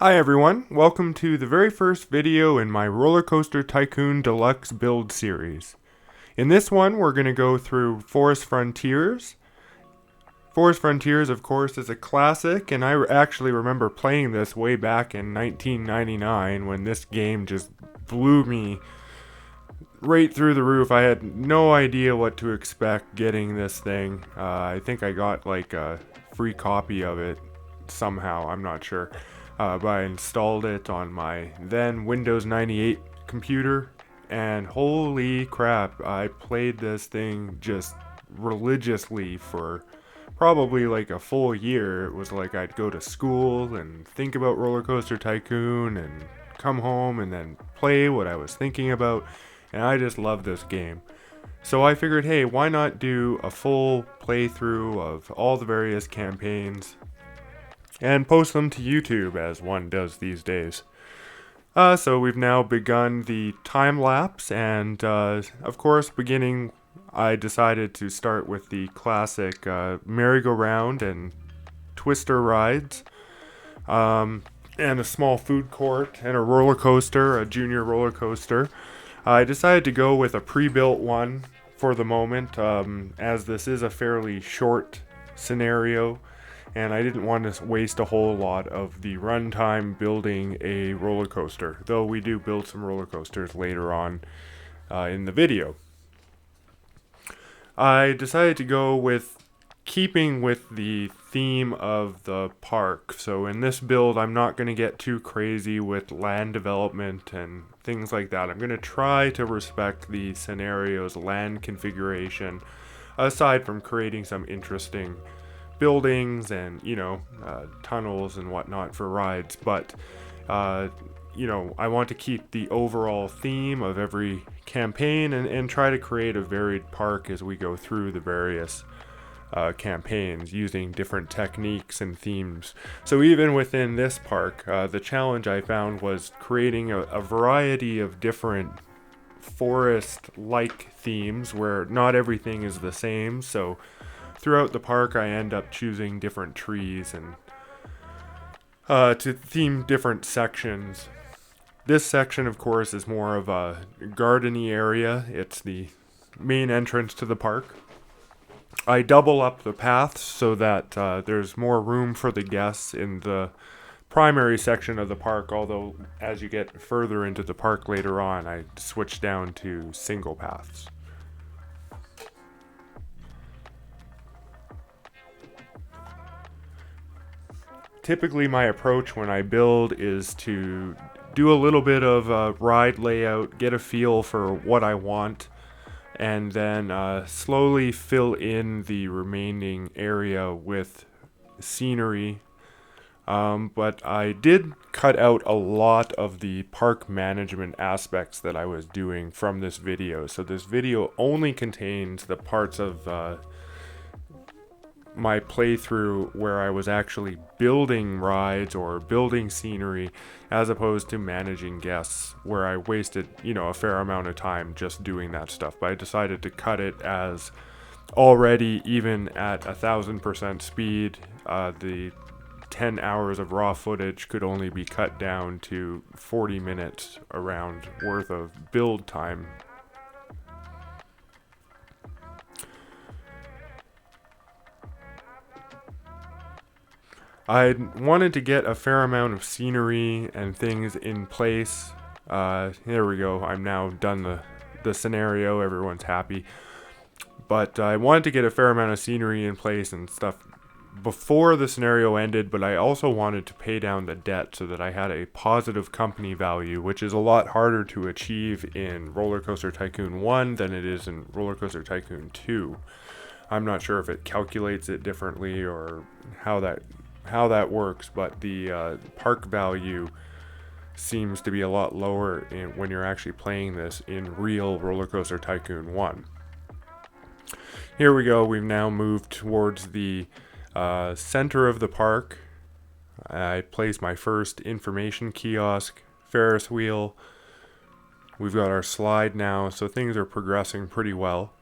Hi everyone, welcome to the very first video in my RollerCoaster Tycoon Deluxe build series. In this one, we're going to go through Forest Frontiers. Forest Frontiers, of course, is a classic, and I actually remember playing this way back in 1999 when this game just blew me right through the roof. I had no idea what to expect getting this thing. I think I got like a free copy of it somehow, I'm not sure. But I installed it on my then Windows 98 computer, and holy crap, I played this thing just religiously for probably like a full year. It was like I'd go to school and think about Roller Coaster Tycoon and come home and then play what I was thinking about, and I just love this game. So I figured, hey, why not do a full playthrough of all the various campaigns and post them to YouTube as one does these days. So we've now begun the time lapse, and of course, I decided to start with the classic merry-go-round and twister rides, and a small food court and a roller coaster, a junior roller coaster. I decided to go with a pre-built one for the moment, as this is a fairly short scenario, and I didn't want to waste a whole lot of the runtime building a roller coaster, though we do build some roller coasters later on in the video. I decided to go with keeping with the theme of the park. So in this build, I'm not going to get too crazy with land development and things like that. I'm going to try to respect the scenario's land configuration, aside from creating some interesting buildings and tunnels and whatnot for rides. But I want to keep the overall theme of every campaign and try to create a varied park as we go through the various campaigns using different techniques and themes. So even within this park, the challenge I found was creating a variety of different forest-like themes where not everything is the same. So throughout the park, I end up choosing different trees and to theme different sections. This section, of course, is more of a gardeny area. It's the main entrance to the park. I double up the paths so that there's more room for the guests in the primary section of the park, although as you get further into the park later on, I switch down to single paths. Typically, my approach when I build is to do a little bit of ride layout, get a feel for what I want, and then slowly fill in the remaining area with scenery. But I did cut out a lot of the park management aspects that I was doing from this video. So this video only contains the parts of my playthrough where I was actually building rides or building scenery, as opposed to managing guests, where I wasted, a fair amount of time just doing that stuff. But I decided to cut it, as already, even at 1,000% speed, the 10 hours of raw footage could only be cut down to 40 minutes around worth of build time. I wanted to get a fair amount of scenery and things in place. There we go. I'm now done the scenario. Everyone's happy. But I wanted to get a fair amount of scenery in place and stuff before the scenario ended, but I also wanted to pay down the debt so that I had a positive company value, which is a lot harder to achieve in Roller Coaster Tycoon 1 than it is in Roller Coaster Tycoon 2. I'm not sure if it calculates it differently or how that works, but the park value seems to be a lot lower when you're actually playing this in real Roller Coaster Tycoon 1. Here we go. We've now moved towards the center of the park. I placed my first information kiosk, Ferris wheel. We've got our slide now, so things are progressing pretty well.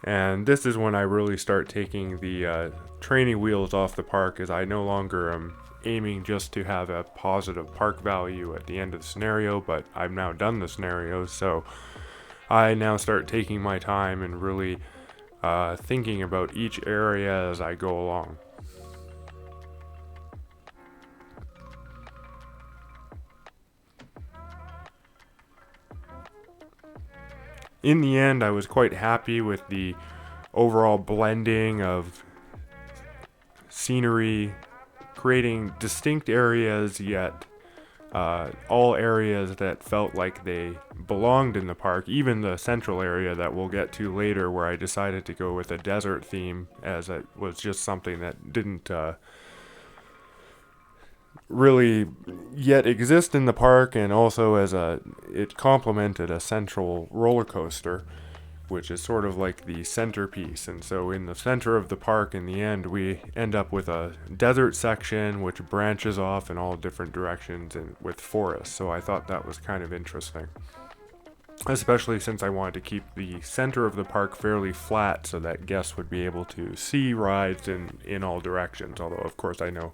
And this is when I really start taking the training wheels off the park, as I no longer am aiming just to have a positive park value at the end of the scenario, but I've now done the scenario, so I now start taking my time and really thinking about each area as I go along. In the end, I was quite happy with the overall blending of scenery, creating distinct areas, yet all areas that felt like they belonged in the park, even the central area that we'll get to later, where I decided to go with a desert theme, as it was just something that didn't really yet exist in the park, and also as it complemented a central roller coaster, which is sort of like the centerpiece. And so in the center of the park, in the end, we end up with a desert section which branches off in all different directions and with forests. So I thought that was kind of interesting, especially since I wanted to keep the center of the park fairly flat so that guests would be able to see rides in all directions. Although, of course, I know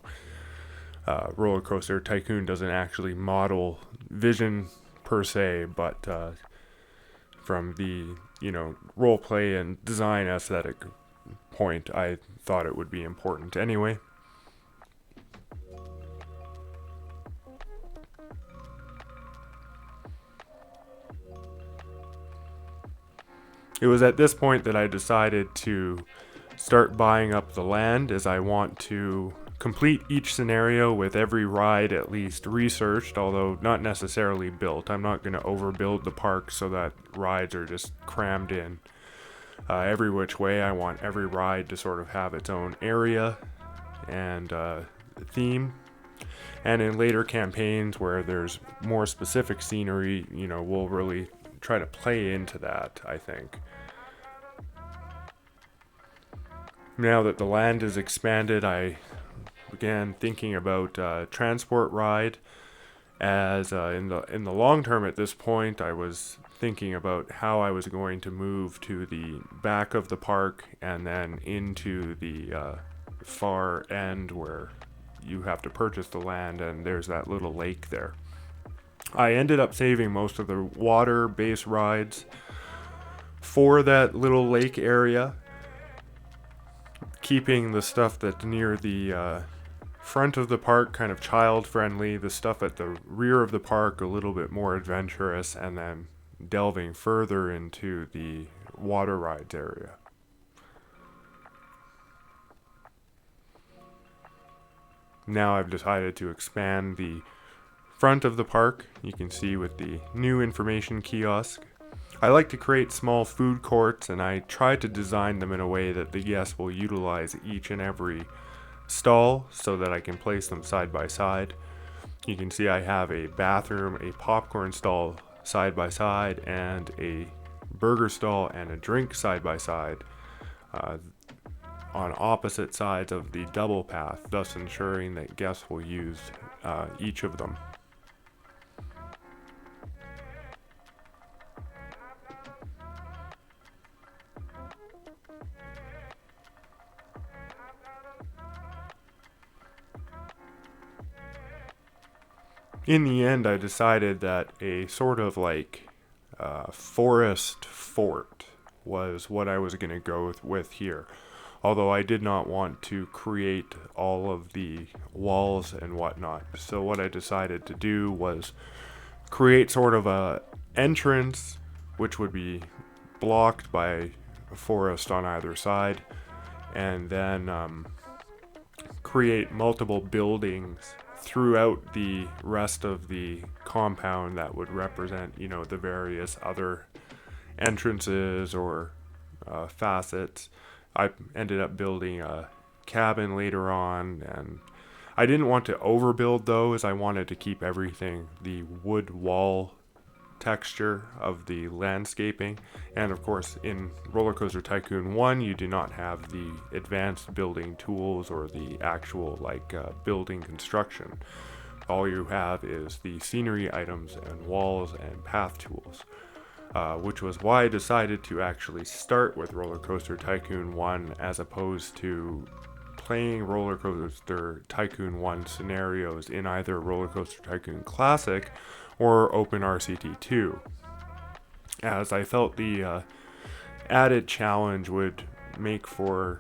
RollerCoaster Tycoon doesn't actually model vision per se, but from the role play and design aesthetic point, I thought it would be important anyway. It was at this point that I decided to start buying up the land, as I want to complete each scenario with every ride at least researched, although not necessarily built. I'm not going to overbuild the park so that rides are just crammed in every which way. I want every ride to sort of have its own area and theme. And in later campaigns where there's more specific scenery, we'll really try to play into that, I think. Now that the land is expanded, I began thinking about transport ride, as in the long term at this point I was thinking about how I was going to move to the back of the park and then into the far end where you have to purchase the land, and there's that little lake there. I ended up saving most of the water base rides for that little lake area, keeping the stuff that's near the front of the park kind of child friendly, the stuff at the rear of the park a little bit more adventurous, and then delving further into the water rides area. Now I've decided to expand the front of the park. You can see with the new information kiosk. I like to create small food courts, and I try to design them in a way that the guests will utilize each and every stall so that I can place them side by side. You can see I have a bathroom, a popcorn stall side by side, and a burger stall and a drink side by side on opposite sides of the double path, thus ensuring that guests will use each of them. In the end, I decided that a sort of like forest fort was what I was going to go with here. Although I did not want to create all of the walls and whatnot. So what I decided to do was create sort of a entrance which would be blocked by a forest on either side, and then create multiple buildings throughout the rest of the compound that would represent, the various other entrances or facets. I ended up building a cabin later on, and I didn't want to overbuild those. I wanted to keep everything the wood wall texture of the landscaping. And of course, in RollerCoaster Tycoon 1, you do not have the advanced building tools or the actual building construction. All you have is the scenery items and walls and path tools. which was why I decided to actually start with RollerCoaster Tycoon 1 as opposed to playing RollerCoaster Tycoon 1 scenarios in either RollerCoaster Tycoon Classic or OpenRCT 2, as I felt the added challenge would make for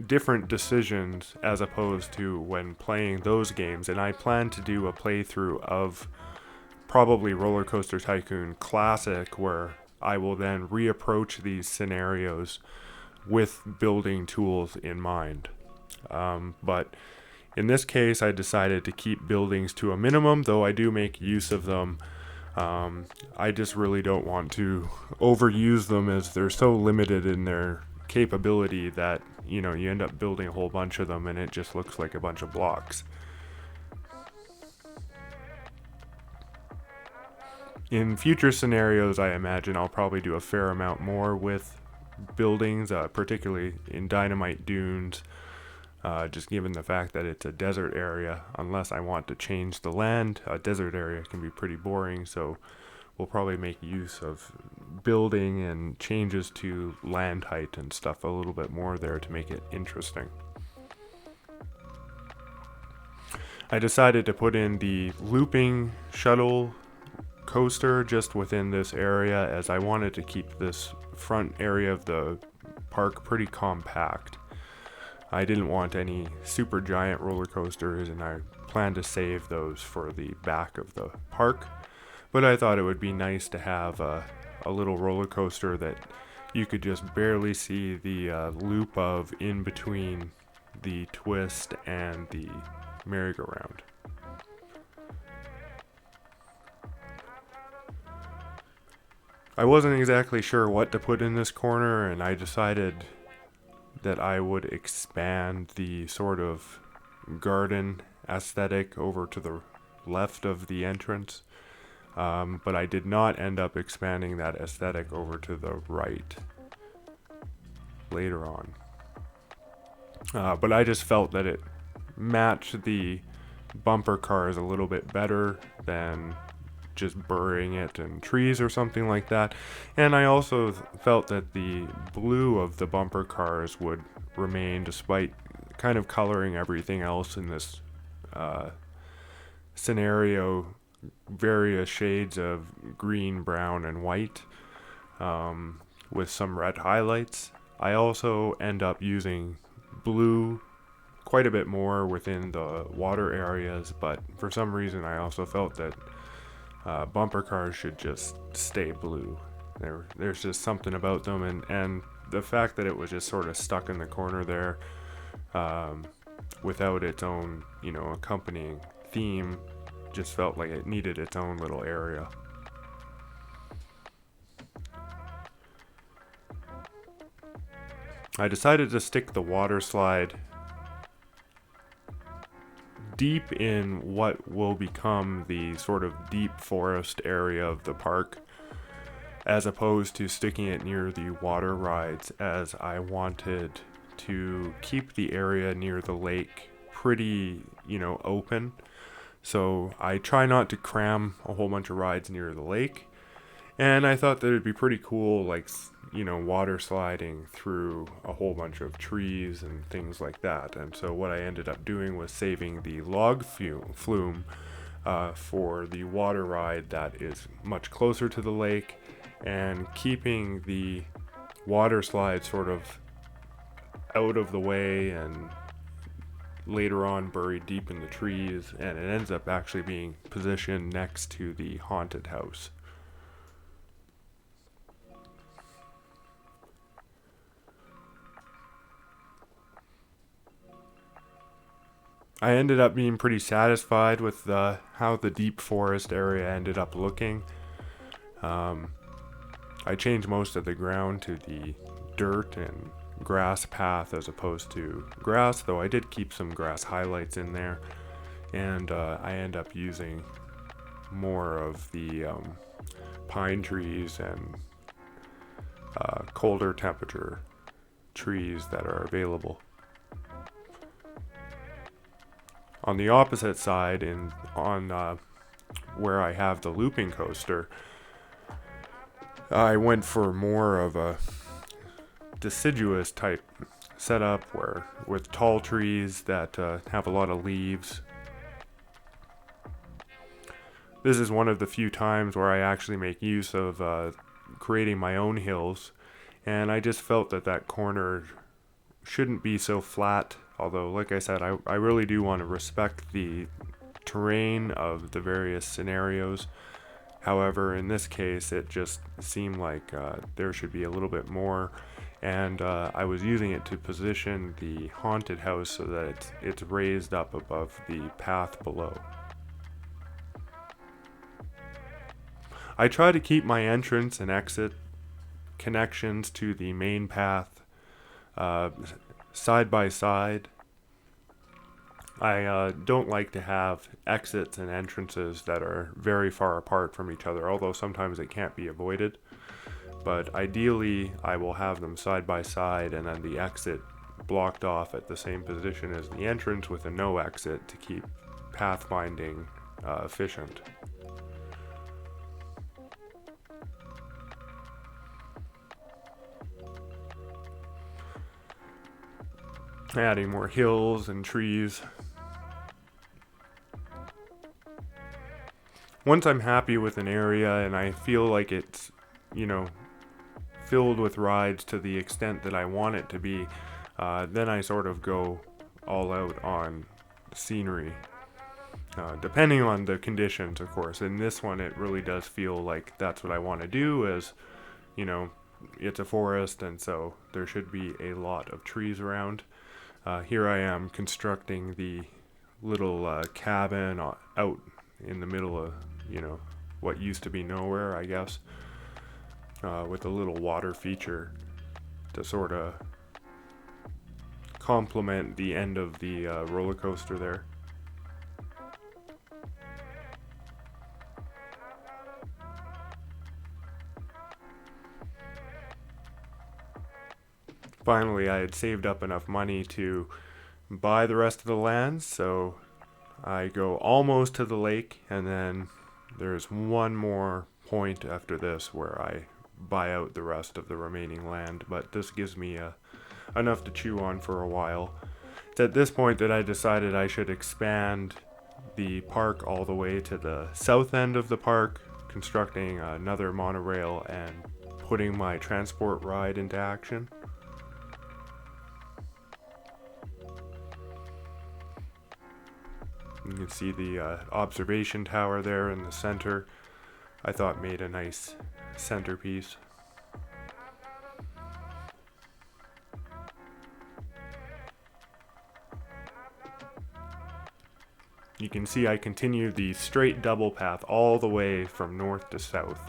different decisions as opposed to when playing those games. And I plan to do a playthrough of probably RollerCoaster Tycoon Classic, where I will then reapproach these scenarios with building tools in mind. But in this case, I decided to keep buildings to a minimum, though I do make use of them. I just really don't want to overuse them, as they're so limited in their capability that, you end up building a whole bunch of them and it just looks like a bunch of blocks. In future scenarios, I imagine I'll probably do a fair amount more with buildings, particularly in Dynamite Dunes, just given the fact that it's a desert area. Unless I want to change the land, a desert area can be pretty boring, so we'll probably make use of building and changes to land height and stuff a little bit more there to make it interesting. I decided to put in the looping shuttle coaster just within this area, as I wanted to keep this front area of the park pretty compact. I didn't want any super giant roller coasters, and I plan to save those for the back of the park. But I thought it would be nice to have a little roller coaster that you could just barely see the loop of in between the twist and the merry-go-round. I wasn't exactly sure what to put in this corner, and I decided that I would expand the sort of garden aesthetic over to the left of the entrance. But I did not end up expanding that aesthetic over to the right later on. But I just felt that it matched the bumper cars a little bit better than just burying it in trees or something like that. And I also felt that the blue of the bumper cars would remain, despite kind of coloring everything else in this scenario various shades of green, brown, and white, with some red highlights. I also end up using blue quite a bit more within the water areas, but for some reason I also felt that bumper cars should just stay blue. There's just something about them, and the fact that it was just sort of stuck in the corner there, without its own, accompanying theme, just felt like it needed its own little area. I decided to stick the water slide deep in what will become the sort of deep forest area of the park, as opposed to sticking it near the water rides, as I wanted to keep the area near the lake pretty, open. So I try not to cram a whole bunch of rides near the lake. And I thought that it'd be pretty cool, like, water sliding through a whole bunch of trees and things like that. And so what I ended up doing was saving the log flume for the water ride that is much closer to the lake, and keeping the water slide sort of out of the way and later on buried deep in the trees, and it ends up actually being positioned next to the haunted house. I ended up being pretty satisfied with how the deep forest area ended up looking. I changed most of the ground to the dirt and grass path as opposed to grass, though I did keep some grass highlights in there. And I end up using more of the pine trees and colder temperature trees that are available. On the opposite side, on where I have the looping coaster, I went for more of a deciduous type setup where with tall trees that have a lot of leaves. This is one of the few times where I actually make use of creating my own hills, and I just felt that that corner shouldn't be so flat, although like I said, I really do want to respect the terrain of the various scenarios. However, in this case, it just seemed like there should be a little bit more, and I was using it to position the haunted house so that it's raised up above the path below. I try to keep my entrance and exit connections to the main path side by side. I don't like to have exits and entrances that are very far apart from each other, although sometimes it can't be avoided. But ideally, I will have them side by side and then the exit blocked off at the same position as the entrance with a no exit to keep pathfinding efficient. Adding more hills and trees. Once I'm happy with an area and I feel like it's, filled with rides to the extent that I want it to be, then I sort of go all out on scenery. Depending on the conditions, of course. In this one, it really does feel like that's what I want to do, as, it's a forest, and so there should be a lot of trees around. Here I am constructing the little cabin out in the middle of, what used to be nowhere, I guess, with a little water feature to sort of complement the end of the roller coaster there. Finally, I had saved up enough money to buy the rest of the land, so I go almost to the lake, and then there's one more point after this where I buy out the rest of the remaining land, but this gives me enough to chew on for a while. It's at this point that I decided I should expand the park all the way to the south end of the park, constructing another monorail and putting my transport ride into action. You can see the observation tower there in the center. I thought made a nice centerpiece. You can see I continue the straight double path all the way from north to south.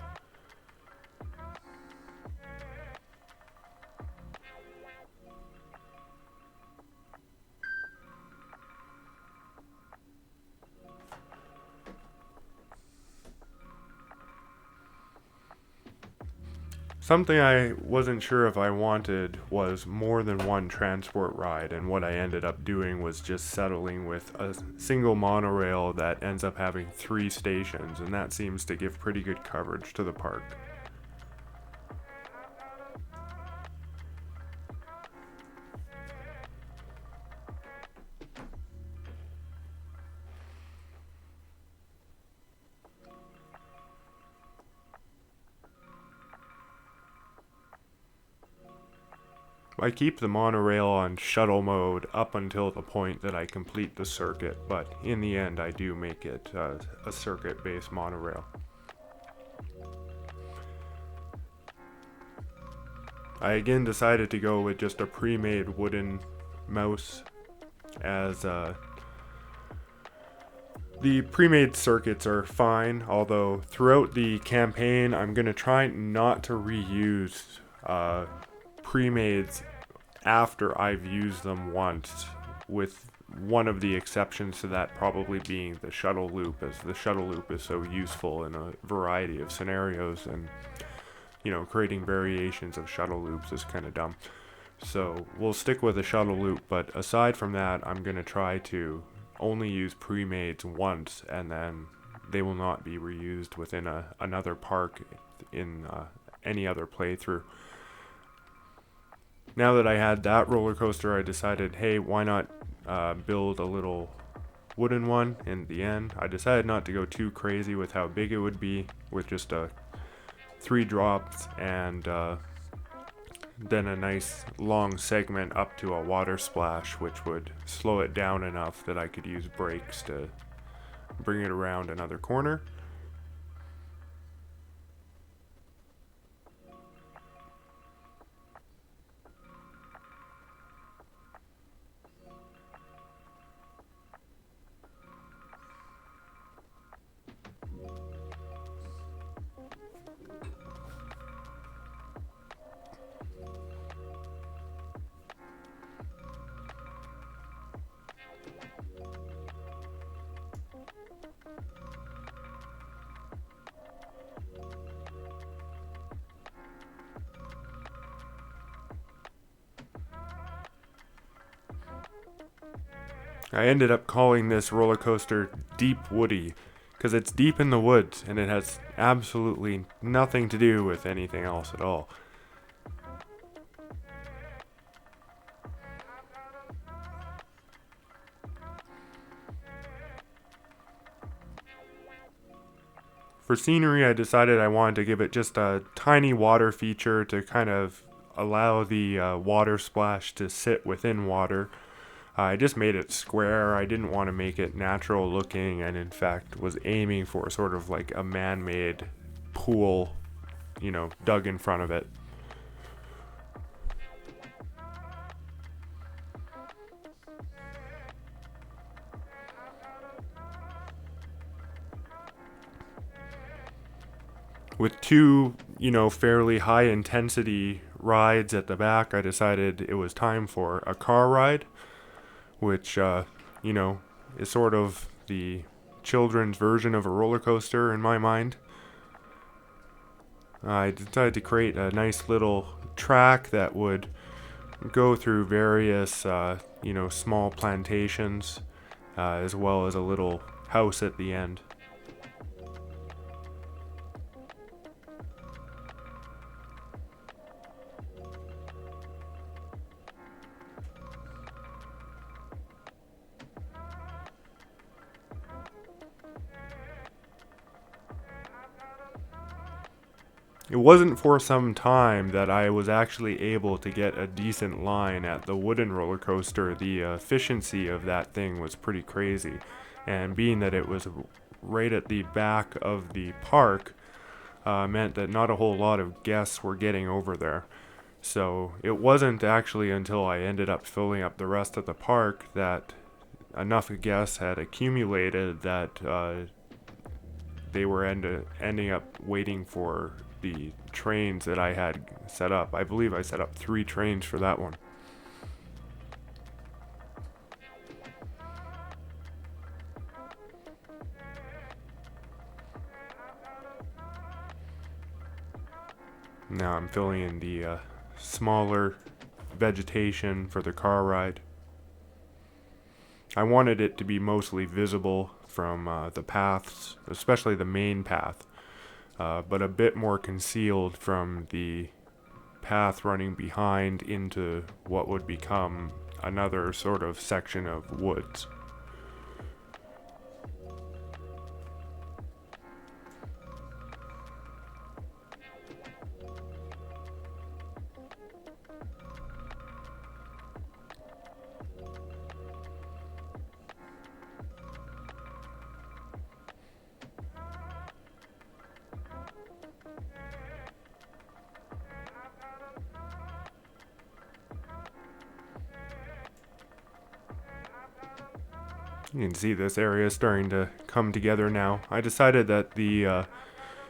Something I wasn't sure if I wanted was more than one transport ride, and what I ended up doing was just settling with a single monorail that ends up having 3 stations, and that seems to give pretty good coverage to the park. I keep the monorail on shuttle mode up until the point that I complete the circuit, but in the end I do make it a circuit-based monorail. I again decided to go with just a pre-made wooden mouse, as the pre-made circuits are fine, although throughout the campaign I'm going to try not to reuse pre-mades after I've used them once, with one of the exceptions to that probably being the shuttle loop, as the shuttle loop is so useful in a variety of scenarios, and creating variations of shuttle loops is kind of dumb. So we'll stick with the shuttle loop, but aside from that, I'm going to try to only use pre-mades once, and then they will not be reused within another park in any other playthrough. Now that I had that roller coaster, I decided, hey, why not build a little wooden one in the end. I decided not to go too crazy with how big it would be, with just 3 drops and then a nice long segment up to a water splash, which would slow it down enough that I could use brakes to bring it around another corner. I ended up calling this roller coaster Deep Woody because it's deep in the woods and it has absolutely nothing to do with anything else at all. For scenery, I decided I wanted to give it just a tiny water feature to kind of allow the water splash to sit within water. I just made it square. I didn't want to make it natural looking, and in fact was aiming for sort of like a man-made pool, dug in front of it. With 2, fairly high intensity rides at the back, I decided it was time for a car ride, which, is sort of the children's version of a roller coaster in my mind. I decided to create a nice little track that would go through various, small plantations, as well as a little house at the end. It wasn't for some time that I was actually able to get a decent line at the wooden roller coaster. The efficiency of that thing was pretty crazy. And being that it was right at the back of the park, meant that not a whole lot of guests were getting over there. So it wasn't actually until I ended up filling up the rest of the park that enough guests had accumulated that they were ending up waiting for the trains that I had set up. I believe I set up 3 trains for that one. Now I'm filling in the smaller vegetation for the car ride. I wanted it to be mostly visible from the paths, especially the main path, but a bit more concealed from the path running behind into what would become another sort of section of woods. You can see this area is starting to come together now. I decided that the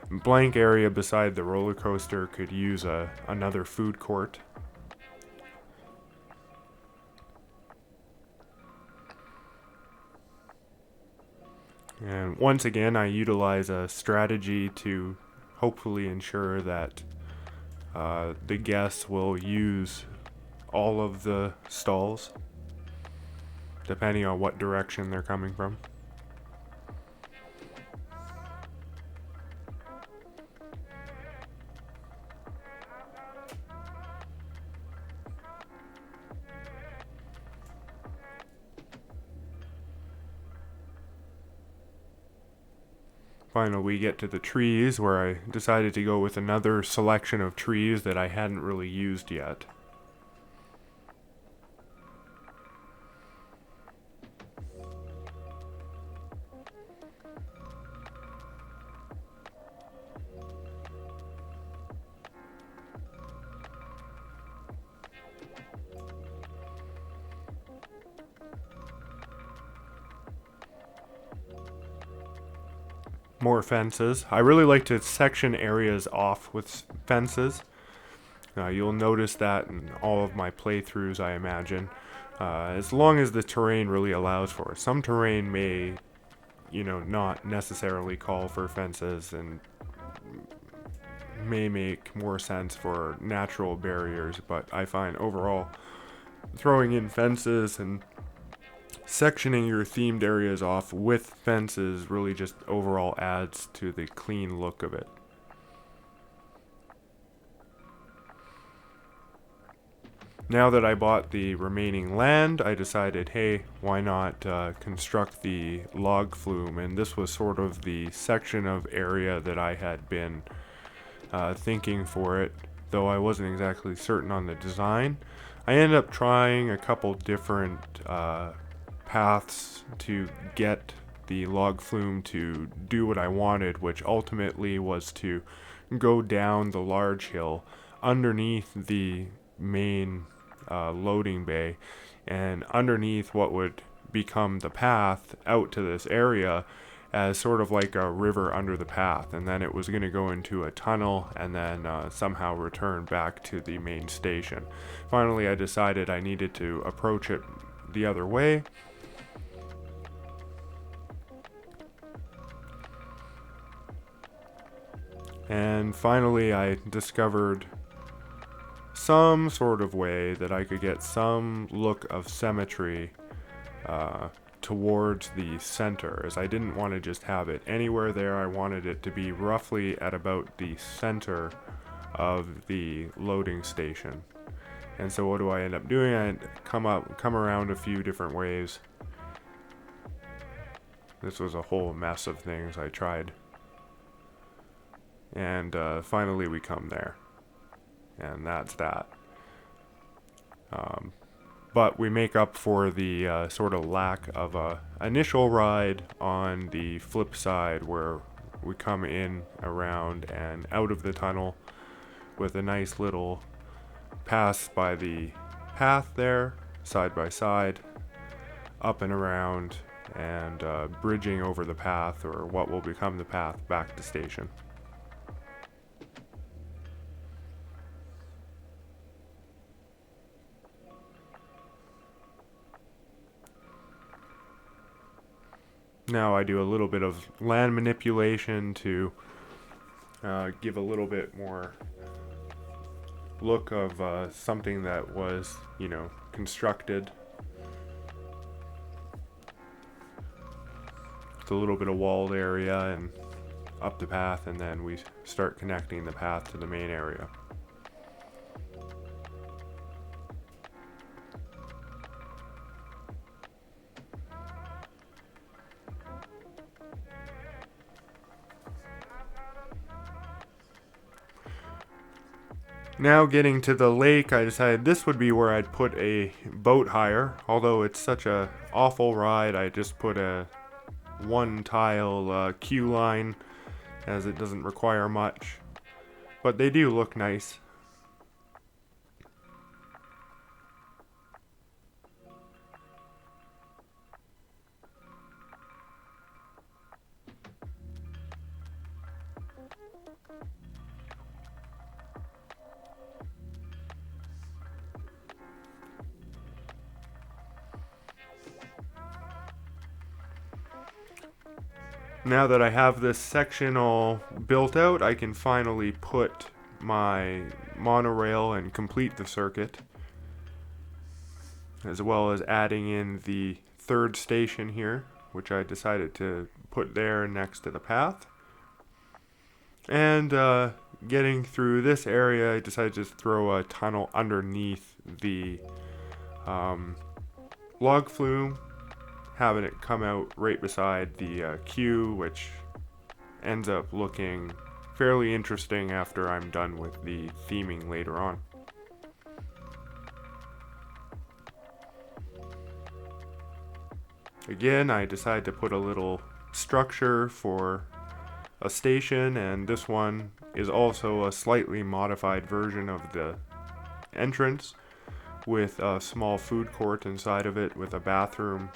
blank area beside the roller coaster could use another food court. And once again, I utilize a strategy to hopefully ensure that the guests will use all of the stalls, depending on what direction they're coming from. Finally, we get to the trees, where I decided to go with another selection of trees that I hadn't really used yet. More fences. I really like to section areas off with fences. You'll notice that in all of my playthroughs, I imagine. As long as the terrain really allows for it. Some terrain may, not necessarily call for fences and may make more sense for natural barriers, but I find overall throwing in fences and sectioning your themed areas off with fences really just overall adds to the clean look of it. Now that I bought the remaining land, I decided, hey, why not construct the log flume? And this was sort of the section of area that I had been thinking for it, though I wasn't exactly certain on the design. I ended up trying a couple different paths to get the log flume to do what I wanted, which ultimately was to go down the large hill underneath the main loading bay, and underneath what would become the path out to this area as sort of like a river under the path, and then it was going to go into a tunnel and then somehow return back to the main station. Finally, I decided I needed to approach it the other way. And finally, I discovered some sort of way that I could get some look of symmetry towards the center, as I didn't want to just have it anywhere there. I wanted it to be roughly at about the center of the loading station. And so what do I end up doing? I come around a few different ways. This was a whole mess of things I tried. And finally we come there. And that's that. But we make up for the sort of lack of a initial ride on the flip side, where we come in, around, and out of the tunnel with a nice little pass by the path there, side by side, up and around, and bridging over the path, or what will become the path, back to station. Now I do a little bit of land manipulation to give a little bit more look of something that was, constructed. It's a little bit of walled area and up the path, and then we start connecting the path to the main area. Now getting to the lake, I decided this would be where I'd put a boat hire. Although it's such a awful ride, I just put a one tile queue line, as it doesn't require much. But they do look nice. Now that I have this section all built out, I can finally put my monorail and complete the circuit, as well as adding in the third station here, which I decided to put there next to the path. And getting through this area, I decided to just throw a tunnel underneath the log flume, having it come out right beside the queue, which ends up looking fairly interesting after I'm done with the theming later on. Again, I decided to put a little structure for a station, and this one is also a slightly modified version of the entrance with a small food court inside of it with a bathroom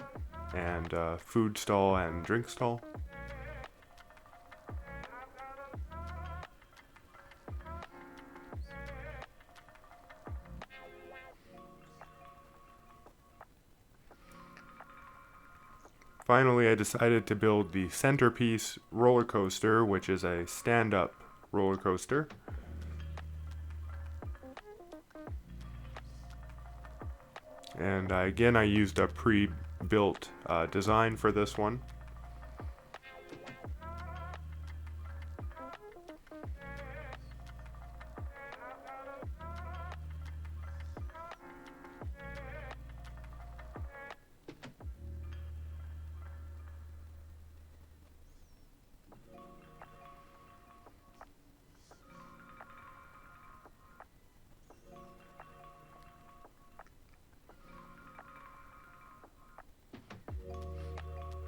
and a food stall and drink stall. Finally, I decided to build the centerpiece roller coaster, which is a stand-up roller coaster. And again, I used a pre-built design for this one.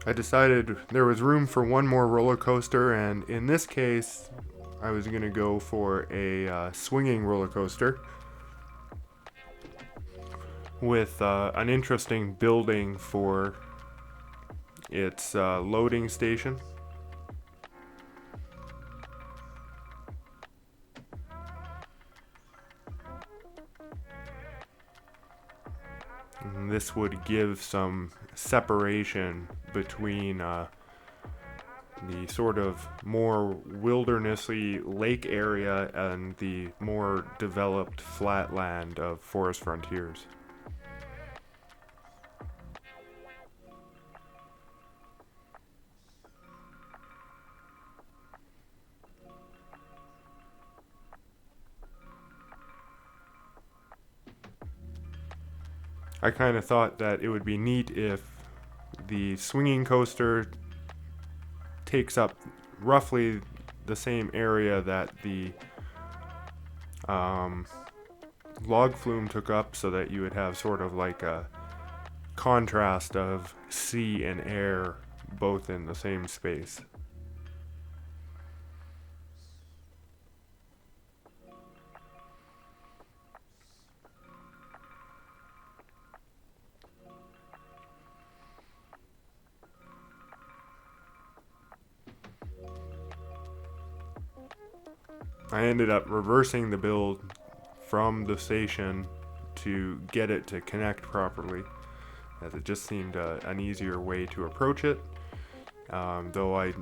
I decided there was room for one more roller coaster, and in this case, I was going to go for a swinging roller coaster with an interesting building for its loading station. And this would give some separation between the sort of more wildernessy lake area and the more developed flatland of Forest Frontiers. I kind of thought that it would be neat if the swinging coaster takes up roughly the same area that the log flume took up, so that you would have sort of like a contrast of sea and air both in the same space. I ended up reversing the build from the station to get it to connect properly, as it just seemed an easier way to approach it, though I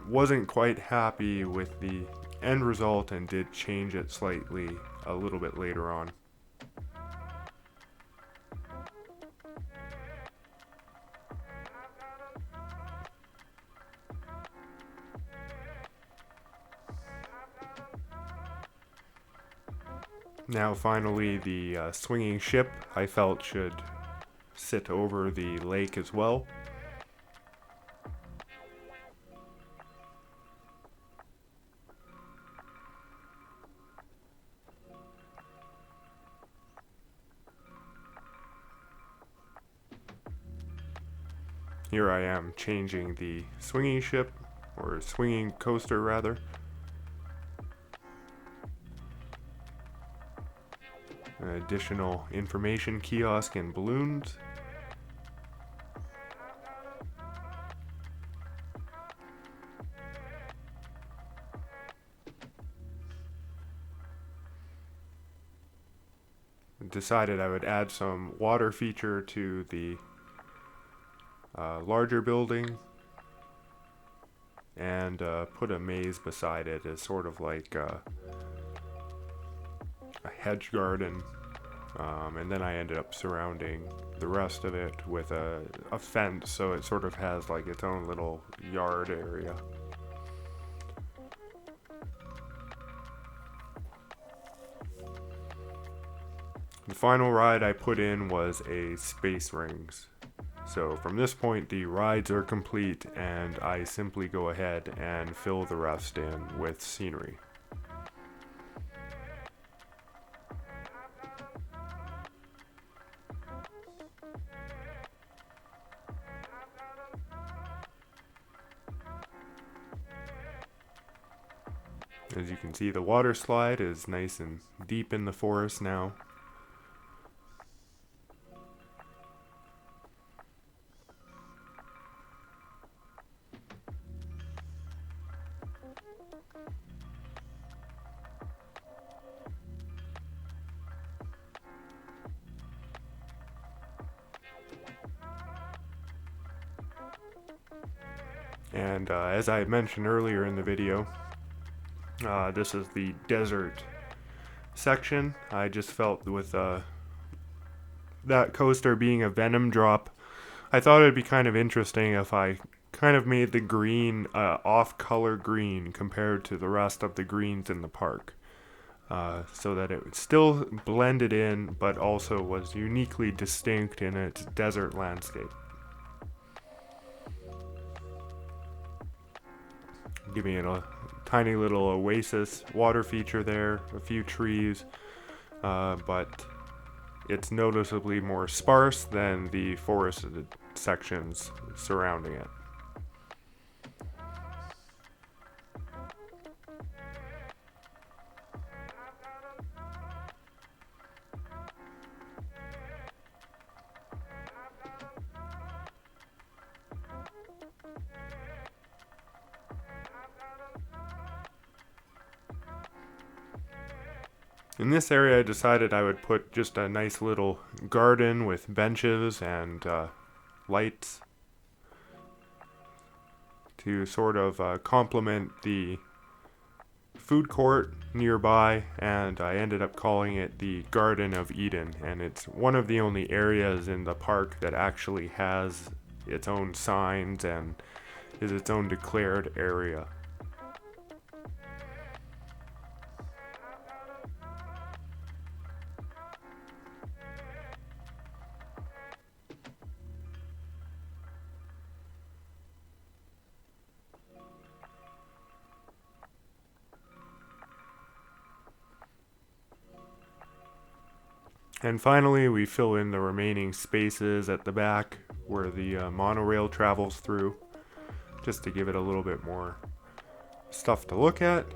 wasn't quite happy with the end result and did change it slightly a little bit later on. Now finally, the swinging ship I felt should sit over the lake as well. Here I am changing the swinging ship, or swinging coaster rather. An additional information kiosk and balloons. Decided I would add some water feature to the larger building, and put a maze beside it as sort of like a hedge garden, and then I ended up surrounding the rest of it with a fence, so it sort of has like its own little yard area. The final ride I put in was a Space Rings. So from this point, the rides are complete, and I simply go ahead and fill the rest in with scenery. As you can see, the water slide is nice and deep in the forest now. And as I mentioned earlier in the video, this is the desert section. I just felt with that coaster being a Venom drop, I thought it'd be kind of interesting if I kind of made the green off-color green compared to the rest of the greens in the park, so that it still blended in but also was uniquely distinct in its desert landscape. Giving it a tiny little oasis water feature there, a few trees, but it's noticeably more sparse than the forested sections surrounding it. In this area, I decided I would put just a nice little garden with benches and lights to sort of complement the food court nearby, and I ended up calling it the Garden of Eden, and it's one of the only areas in the park that actually has its own signs and is its own declared area. And finally, we fill in the remaining spaces at the back where the monorail travels through, just to give it a little bit more stuff to look at.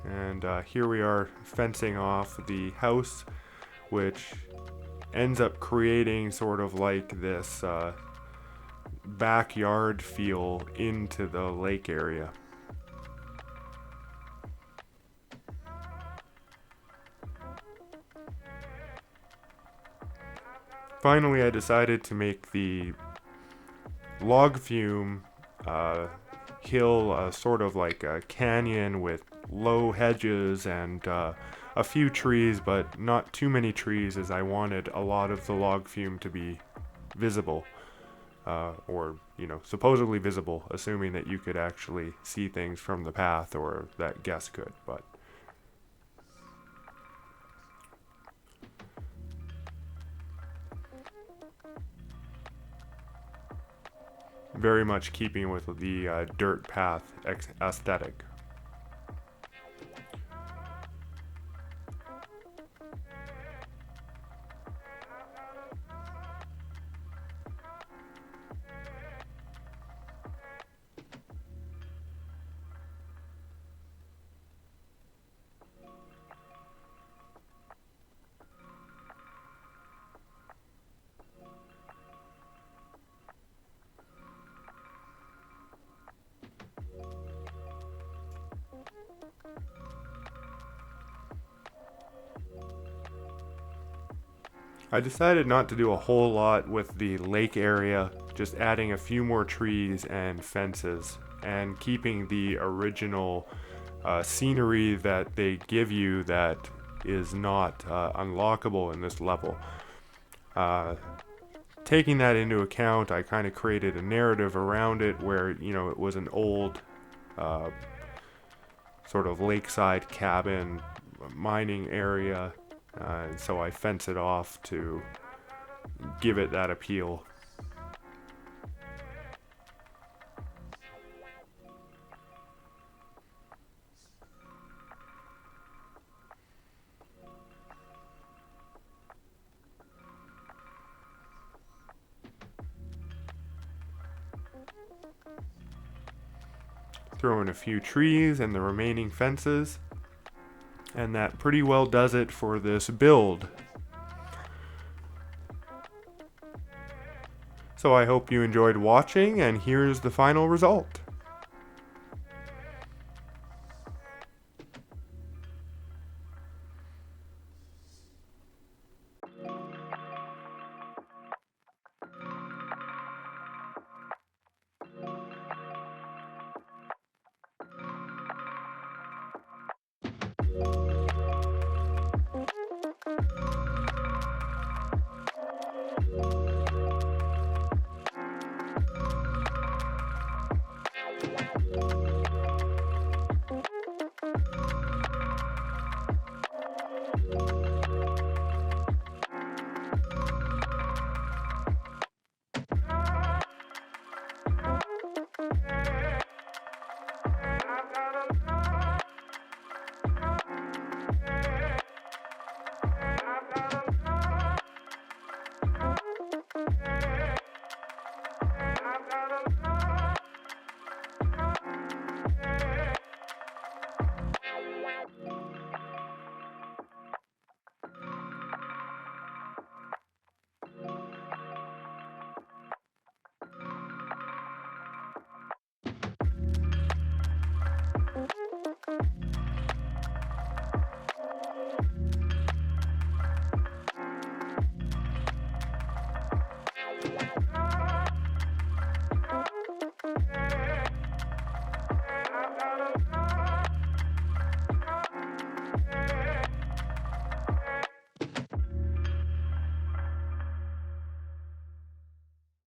And here we are fencing off the house, which ends up creating sort of like this backyard feel into the lake area. Finally, I decided to make the log fume hill sort of like a canyon with low hedges and a few trees, but not too many trees, as I wanted a lot of the log fume to be visible, or supposedly visible, assuming that you could actually see things from the path, or that guests could, but very much keeping with the dirt path aesthetic. I decided not to do a whole lot with the lake area, just adding a few more trees and fences, and keeping the original scenery that they give you that is not unlockable in this level. Taking that into account, I kind of created a narrative around it where, it was an old sort of lakeside cabin mining area. So I fence it off to give it that appeal. Throw in a few trees and the remaining fences, and that pretty well does it for this build. So I hope you enjoyed watching, and here's the final result.